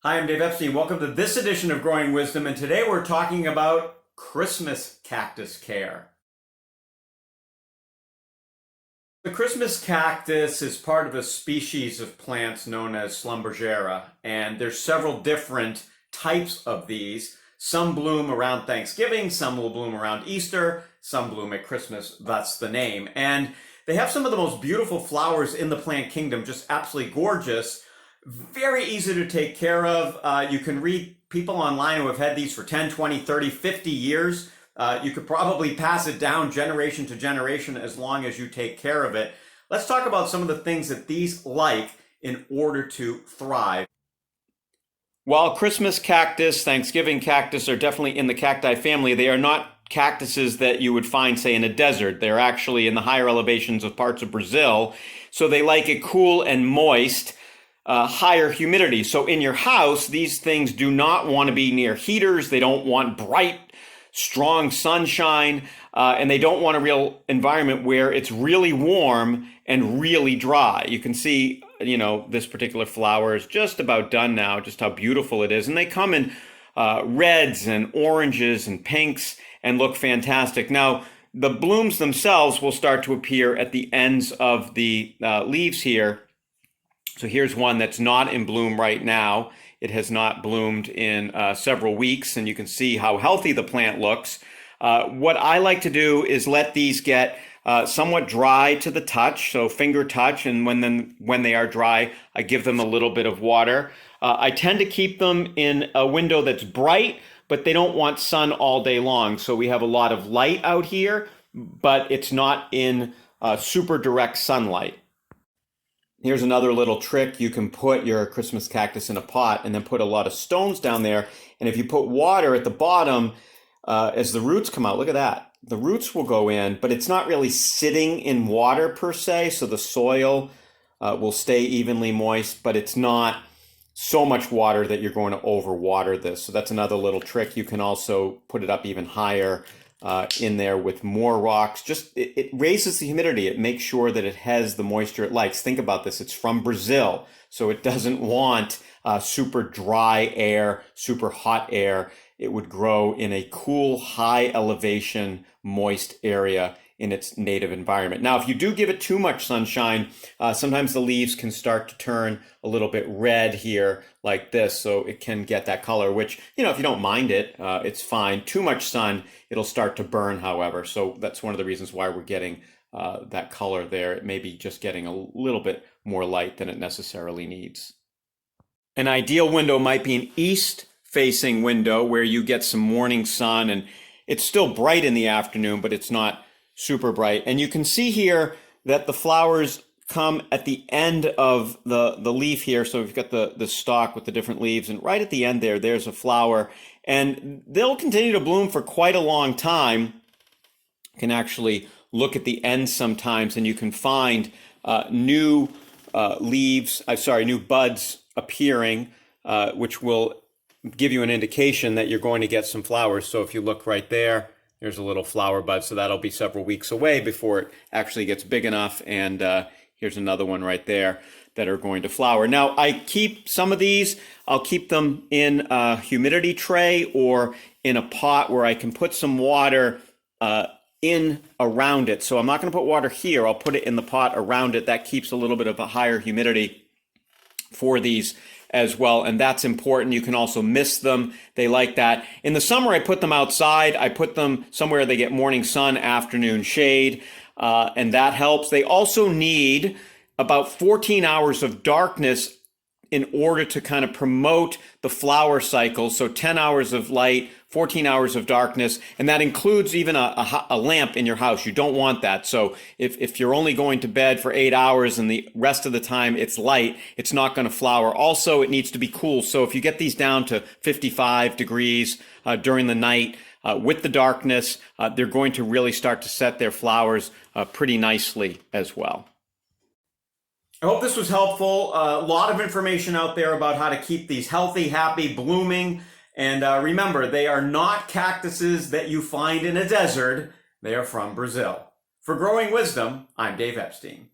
Hi, I'm Dave Epstein. Welcome to this edition of Growing Wisdom, and today we're talking about Christmas cactus care. The Christmas cactus is part of a species of plants known as Schlumbergera, and there's several different types of these. Some bloom around Thanksgiving, some will bloom around Easter, some bloom at Christmas, that's the name. And they have some of the most beautiful flowers in the plant kingdom, just absolutely gorgeous. Very easy to take care of. You can read people online who have had these for 10, 20, 30, 50 years. You could probably pass it down generation to generation as long as you take care of it. Let's talk about some of the things that these like in order to thrive. While Christmas cactus, Thanksgiving cactus are definitely in the cacti family, they are not cactuses that you would find, say, in a desert. They're actually in the higher elevations of parts of Brazil. So they like it cool and moist. Higher humidity. So in your house, these things do not want to be near heaters. They don't want bright, strong sunshine, and they don't want a real environment where it's really warm and really dry. You can see, this particular flower is just about done now, just how beautiful it is. And they come in reds and oranges and pinks and look fantastic. Now, the blooms themselves will start to appear at the ends of the leaves here. So here's one that's not in bloom right now. It has not bloomed in several weeks, and you can see how healthy the plant looks. What I like to do is let these get somewhat dry to the touch, so finger touch, and when they are dry, I give them a little bit of water. I tend to keep them in a window that's bright, but they don't want sun all day long. So we have a lot of light out here, but it's not in super direct sunlight. Here's another little trick. You can put your Christmas cactus in a pot and then put a lot of stones down there. And if you put water at the bottom, as the roots come out, look at that. The roots will go in, but it's not really sitting in water per se. So the soil will stay evenly moist, but it's not so much water that you're going to overwater this. So that's another little trick. You can also put it up even higher in there with more rocks. Just it raises the humidity. It makes sure that it has the moisture it likes. Think about this. It's from Brazil, so it doesn't want super dry air, super hot air. It would grow in a cool, high elevation, moist area in its native environment. Now, if you do give it too much sunshine, sometimes the leaves can start to turn a little bit red here like this. So it can get that color, which, if you don't mind it, it's fine. Too much sun, it'll start to burn, however. So that's one of the reasons why we're getting that color there. It may be just getting a little bit more light than it necessarily needs. An ideal window might be an east-facing window where you get some morning sun, and it's still bright in the afternoon, but it's not super bright. And you can see here that the flowers come at the end of the leaf here. So we've got the stalk with the different leaves, and right at the end there's a flower, and they'll continue to bloom for quite a long time. You can actually look at the end sometimes, and you can find new buds appearing, which will give you an indication that you're going to get some flowers. So if you look right there, there's a little flower bud, so that'll be several weeks away before it actually gets big enough. And here's another one right there that are going to flower. Now, I keep some of these, I'll keep them in a humidity tray or in a pot where I can put some water in around it. So I'm not going to put water here. I'll put it in the pot around it. That keeps a little bit of a higher humidity for these as well, and that's important. You can also mist them. They like that. In the summer, I put them outside. I put them somewhere they get morning sun, afternoon shade, and that helps. They also need about 14 hours of darkness in order to kind of promote the flower cycle. So 10 hours of light, 14 hours of darkness, and that includes even a lamp in your house. You don't want that. So if you're only going to bed for 8 hours and the rest of the time it's light, it's not going to flower. Also, it needs to be cool. So if you get these down to 55 degrees during the night with the darkness, they're going to really start to set their flowers pretty nicely as well. I hope this was helpful. A lot of information out there about how to keep these healthy, happy, blooming. And remember, they are not cactuses that you find in a desert. They are from Brazil. For Growing Wisdom, I'm Dave Epstein.